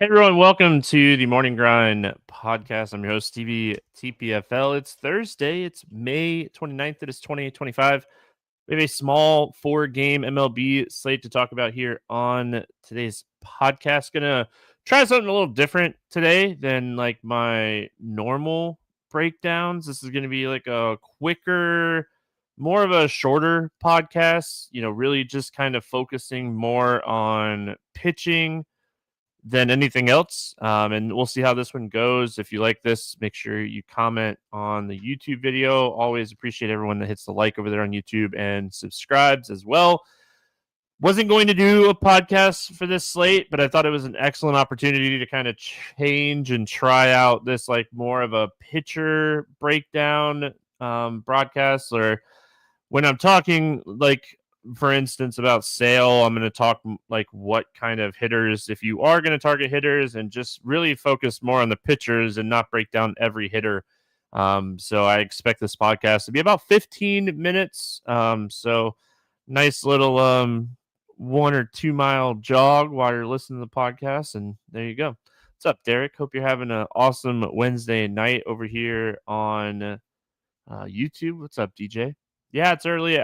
Hey everyone, welcome to the Morning Grind podcast. I'm your host, Stevietpfl. It's Thursday. It's May 29th. It is 2025. We have a small 4-game MLB slate to talk about here on today's podcast. Gonna try something a little different today than like my normal breakdowns. This is gonna be like a quicker, more of a shorter podcast, really just kind of focusing more on pitching than anything else. And we'll see how this one goes. If you like this, make sure you comment on the YouTube video. Always appreciate everyone that hits the like over there on YouTube and subscribes as well. Wasn't going to do a podcast for this slate, but I thought it was an excellent opportunity to kind of change and try out this like more of a pitcher breakdown broadcast. Or when I'm talking like, for instance, about Sale, I'm going to talk like what kind of hitters, if you are going to target hitters, and just really focus more on the pitchers and not break down every hitter. So I expect this podcast to be about 15 minutes. So nice little 1 or 2 mile jog while you're listening to the podcast. And there you go. What's up, Derek? Hope you're having an awesome Wednesday night over here on YouTube. What's up, DJ? Yeah, it's early.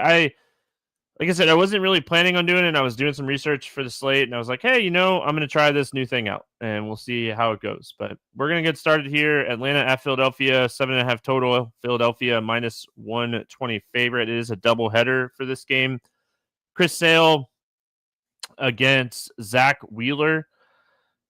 Like I said, I wasn't really planning on doing it. I was doing some research for the slate, and I was like, hey, I'm going to try this new thing out, and we'll see how it goes. But we're going to get started here. Atlanta at Philadelphia, 7.5 total. Philadelphia minus 120 favorite. It is a doubleheader for this game. Chris Sale against Zach Wheeler.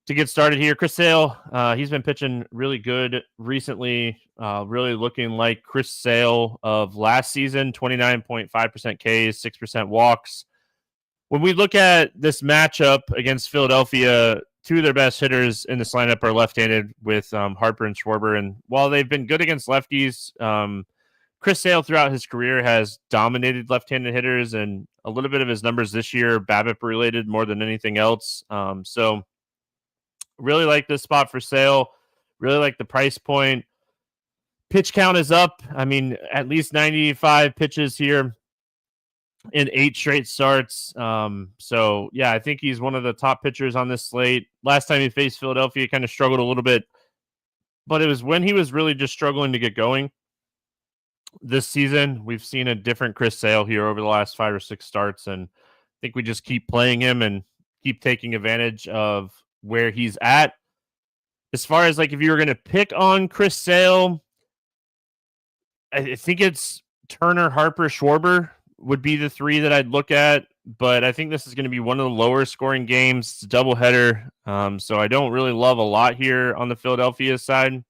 To get started here, Chris Sale, he's been pitching really good recently, really looking like Chris Sale of last season, 29.5% Ks, 6% walks. When we look at this matchup against Philadelphia, two of their best hitters in this lineup are left-handed with Harper and Schwarber. And while they've been good against lefties, Chris Sale throughout his career has dominated left-handed hitters, and a little bit of his numbers this year, BABIP-related more than anything else. So really like this spot for Sale. Really like the price point. Pitch count is up. I mean, at least 95 pitches here in 8 straight starts. So, yeah, I think he's one of the top pitchers on this slate. Last time he faced Philadelphia, he kind of struggled a little bit. But it was when he was really just struggling to get going. This season, we've seen a different Chris Sale here over the last 5 or 6 starts. And I think we just keep playing him and keep taking advantage of where he's at. As far as like if you were going to pick on Chris Sale, I think it's Turner, Harper, Schwarber would be the 3 that I'd look at. But I think this is going to be one of the lower scoring games. It's a doubleheader. So I don't really love a lot here on the Philadelphia side.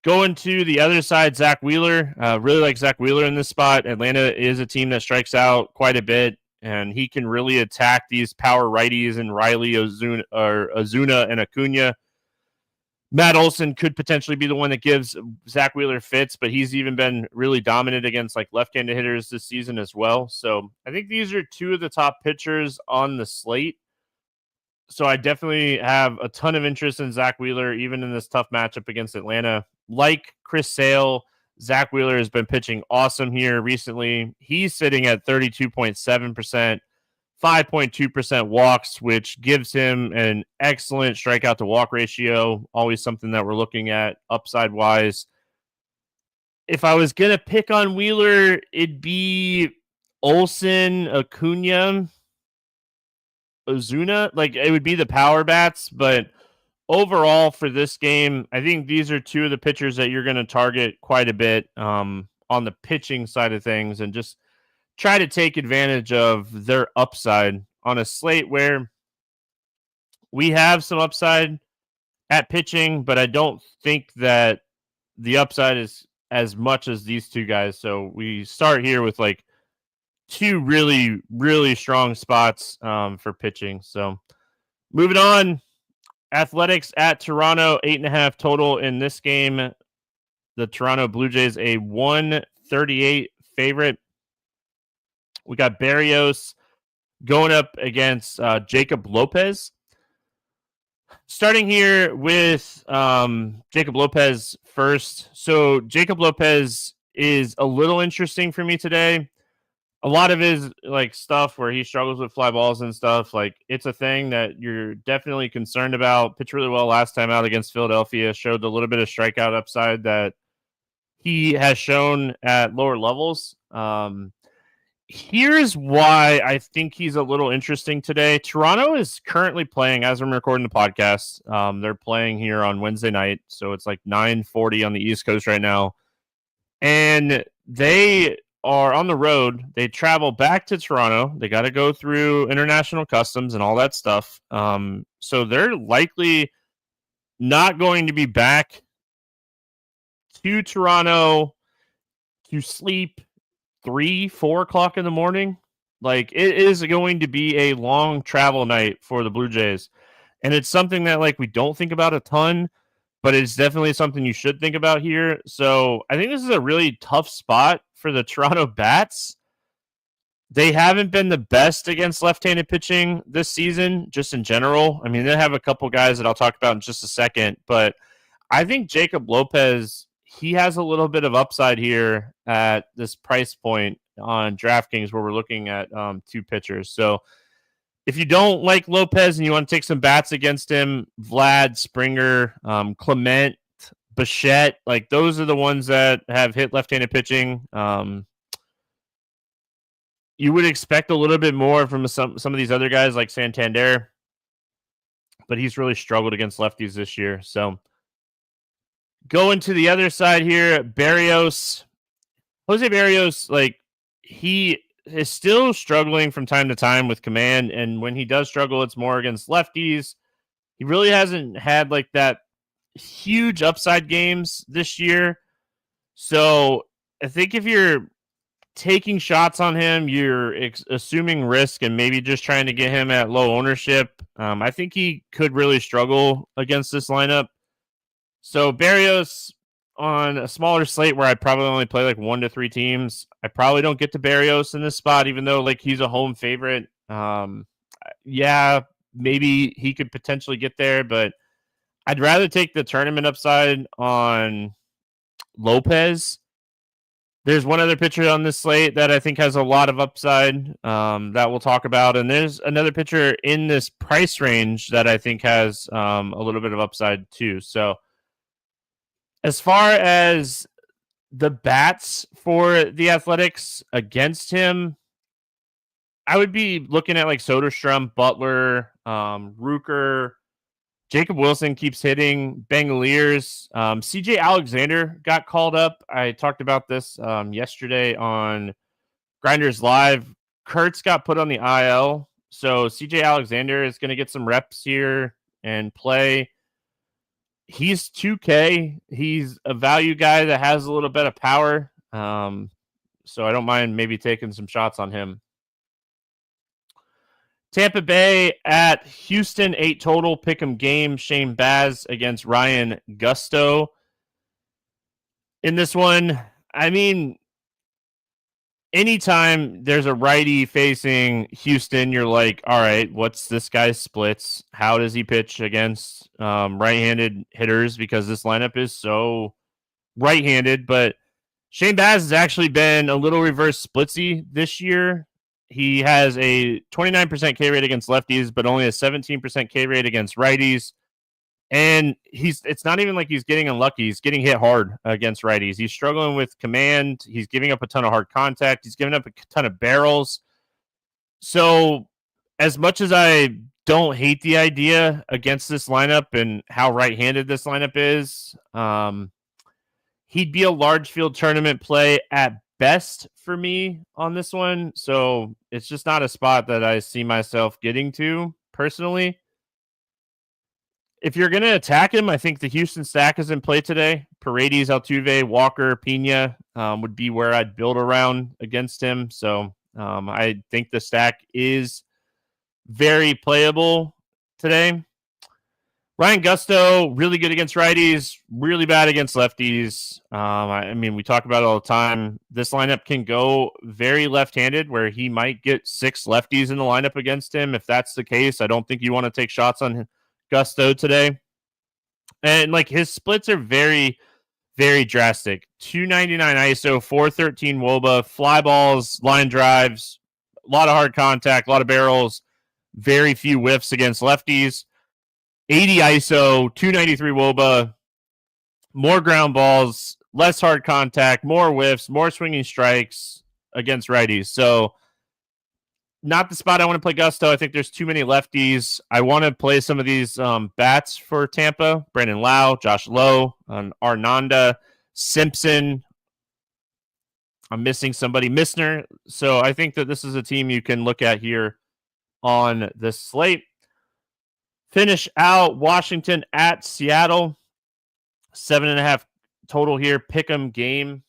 Going to the other side, Zach Wheeler. Really like Zach Wheeler in this spot. Atlanta is a team that strikes out quite a bit, and he can really attack these power righties and Riley, Ozuna, and Acuna. Matt Olson could potentially be the one that gives Zach Wheeler fits, but he's even been really dominant against like left-handed hitters this season as well. So I think these are 2 of the top pitchers on the slate. So I definitely have a ton of interest in Zach Wheeler, even in this tough matchup against Atlanta. Like Chris Sale, Zach Wheeler has been pitching awesome here recently. He's sitting at 32.7%, 5.2% walks, which gives him an excellent strikeout to walk ratio. Always something that we're looking at upside wise. If I was going to pick on Wheeler, it'd be Olson, Acuna, Ozuna. Like it would be the power bats, but overall for this game, I think these are 2 of the pitchers that you're going to target quite a bit on the pitching side of things, and just try to take advantage of their upside on a slate where we have some upside at pitching, but I don't think that the upside is as much as these 2 guys. So we start here with like 2 really, really strong spots for pitching. So moving on. Athletics at Toronto, 8.5 total in this game. The Toronto Blue Jays, a 138 favorite. We got Barias going up against Jacob Lopez. Starting here with Jacob Lopez first. So Jacob Lopez is a little interesting for me today. a lot of his like stuff where he struggles with fly balls and stuff, like it's a thing that you're definitely concerned about. Pitched really well last time out against Philadelphia, showed a little bit of strikeout upside that he has shown at lower levels. Here's why I think he's a little interesting today. Toronto is currently playing, as I'm recording the podcast, they're playing here on Wednesday night, so it's like 9:40 on the East Coast right now. And they are on the road. They travel back to Toronto. They got to go through international customs and all that stuff. So they're likely not going to be back to Toronto to sleep 3-4 o'clock in the morning. Like, it is going to be a long travel night for the Blue Jays. And it's something that like we don't think about a ton, but it's definitely something you should think about here. So I think this is a really tough spot for the Toronto Bats. They haven't been the best against left-handed pitching this season, just in general. I mean, they have a couple guys that I'll talk about in just a second, but I think Jacob Lopez, he has a little bit of upside here at this price point on DraftKings where we're looking at two pitchers. So if you don't like Lopez and you want to take some bats against him, Vlad, Springer, Clement, Bichette, like those are the ones that have hit left-handed pitching. You would expect a little bit more from some of these other guys like Santander, but he's really struggled against lefties this year. So going to the other side here, Barias. Jose Barias, like he is still struggling from time to time with command, and when he does struggle, it's more against lefties. He really hasn't had like that huge upside games this year. So I think if you're taking shots on him, you're assuming risk and maybe just trying to get him at low ownership. I think he could really struggle against this lineup. So Barrios on a smaller slate where I probably only play like 1 to 3 teams, I probably don't get to Barrios in this spot, even though like he's a home favorite. Yeah, maybe he could potentially get there, but I'd rather take the tournament upside on Lopez. There's one other pitcher on this slate that I think has a lot of upside that we'll talk about. And there's another pitcher in this price range that I think has a little bit of upside too. So as far as the bats for the Athletics against him, I would be looking at like Soderstrom, Butler, Rooker. Jacob Wilson keeps hitting. Bangaliers. CJ Alexander got called up. I talked about this yesterday on Grinders Live. Kurtz got put on the IL. So CJ Alexander is going to get some reps here and play. He's 2K. He's a value guy that has a little bit of power. So I don't mind maybe taking some shots on him. Tampa Bay at Houston, 8 total. Pick'em game. Shane Baz against Ryan Gusto. In this one, I mean, anytime there's a righty facing Houston, you're like, all right, what's this guy's splits? How does he pitch against right-handed hitters? Because this lineup is so right-handed. But Shane Baz has actually been a little reverse splitsy this year. He has a 29% K rate against lefties, but only a 17% K rate against righties. And it's not even like he's getting unlucky. He's getting hit hard against righties. He's struggling with command. He's giving up a ton of hard contact. He's giving up a ton of barrels. So as much as I don't hate the idea against this lineup and how right-handed this lineup is, he'd be a large field tournament play at best for me on this one. So it's just not a spot that I see myself getting to personally. If you're going to attack him, I think the Houston stack is in play today. Paredes, Altuve, Walker, Pena would be where I'd build around against him. So I think the stack is very playable today. Ryan Gusto, really good against righties, really bad against lefties. I mean, we talk about it all the time. This lineup can go very left-handed where he might get 6 lefties in the lineup against him. If that's the case, I don't think you want to take shots on Gusto today. And like his splits are very very drastic. 299 ISO, 413 WOBA, fly balls, line drives, a lot of hard contact, a lot of barrels, very few whiffs against lefties. 80 ISO, 293 WOBA, more ground balls, less hard contact, more whiffs, more swinging strikes against righties. So not the spot I want to play Gusto. I think there's too many lefties. I want to play some of these bats for Tampa. Brandon Lau, Josh Lowe, Arnanda, Simpson. I'm missing somebody, Missner. So I think that this is a team you can look at here on the slate. Finish out Washington at Seattle. 7.5 total here. Pick'em game.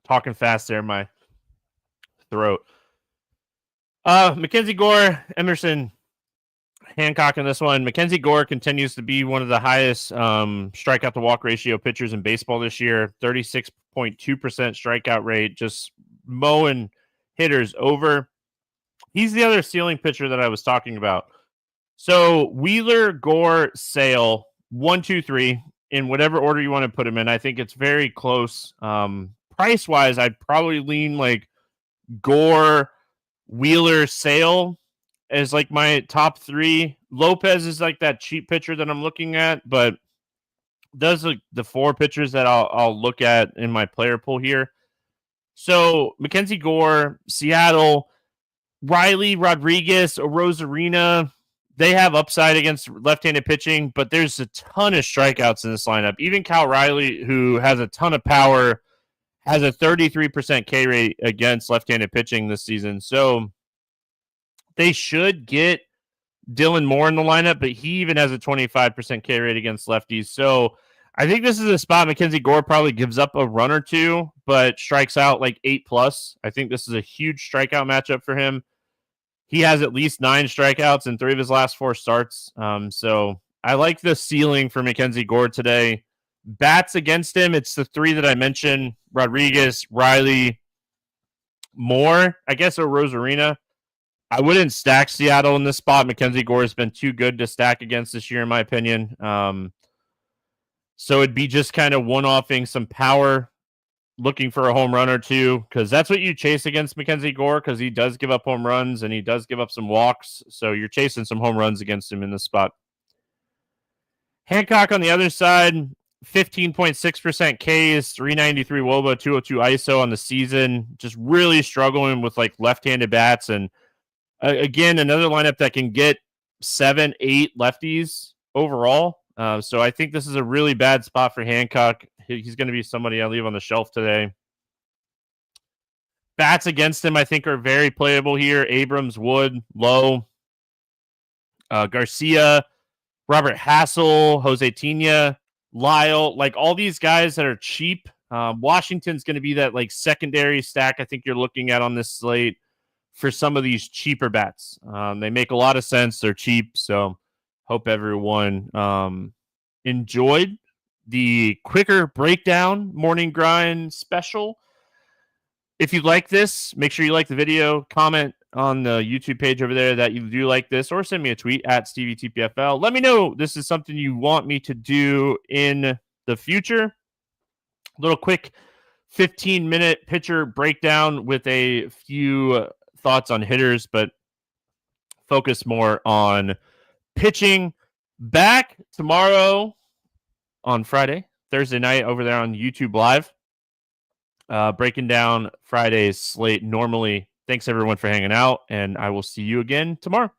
Talking fast there in my throat. Mackenzie Gore, Emerson Hancock in this one. Mackenzie Gore continues to be one of the highest strikeout to walk ratio pitchers in baseball this year. 36.2% strikeout rate, just mowing hitters over. He's the other ceiling pitcher that I was talking about. So Wheeler, Gore, Sale, 1, 2, 3, in whatever order you want to put him in. I think it's very close. Price wise, I'd probably lean like Gore, Wheeler, Sale as like my top 3. Lopez is like that cheap pitcher that I'm looking at, but those are the 4 pitchers that I'll look at in my player pool here. So Mackenzie Gore, Seattle, Riley, Rodriguez, Rosarina, they have upside against left-handed pitching, but there's a ton of strikeouts in this lineup. Even Cal Riley, who has a ton of power, has a 33% K rate against left-handed pitching this season. So they should get Dylan Moore in the lineup, but he even has a 25% K rate against lefties. So I think this is a spot Mackenzie Gore probably gives up a run or two, but strikes out like 8+. I think this is a huge strikeout matchup for him. He has at least 9 strikeouts in 3 of his last 4 starts. So I like the ceiling for Mackenzie Gore today. Bats against him, it's the 3 that I mentioned: Rodriguez, Riley, Moore, I guess, or Rosarina. I wouldn't stack Seattle in this spot. Mackenzie Gore has been too good to stack against this year, in my opinion. So it'd be just kind of one-offing some power, looking for a home run or two, because that's what you chase against Mackenzie Gore, because he does give up home runs and he does give up some walks. So you're chasing some home runs against him in this spot. Hancock on the other side, 15.6% Ks, 393 WOBA, 202 ISO on the season. Just really struggling with like left-handed bats. And again, another lineup that can get 7, 8 lefties overall. So I think this is a really bad spot for Hancock. He's going to be somebody I leave on the shelf today. Bats against him, I think, are very playable here. Abrams, Wood, Lowe, Garcia, Robert Hassel, Jose Tina, Lyle, like all these guys that are cheap. Washington's going to be that like secondary stack I think you're looking at on this slate for some of these cheaper bats. They make a lot of sense. They're cheap. So hope everyone enjoyed the quicker breakdown morning grind special. If you like this, make sure you like the video, comment on the YouTube page over there that you do like this, or send me a tweet at Stevietpfl. Let me know this is something you want me to do in the future. A little quick 15-minute pitcher breakdown with a few thoughts on hitters, but focus more on pitching. Back tomorrow on Friday, Thursday night over there on YouTube Live. Breaking down Friday's slate normally. Thanks everyone for hanging out, and I will see you again tomorrow.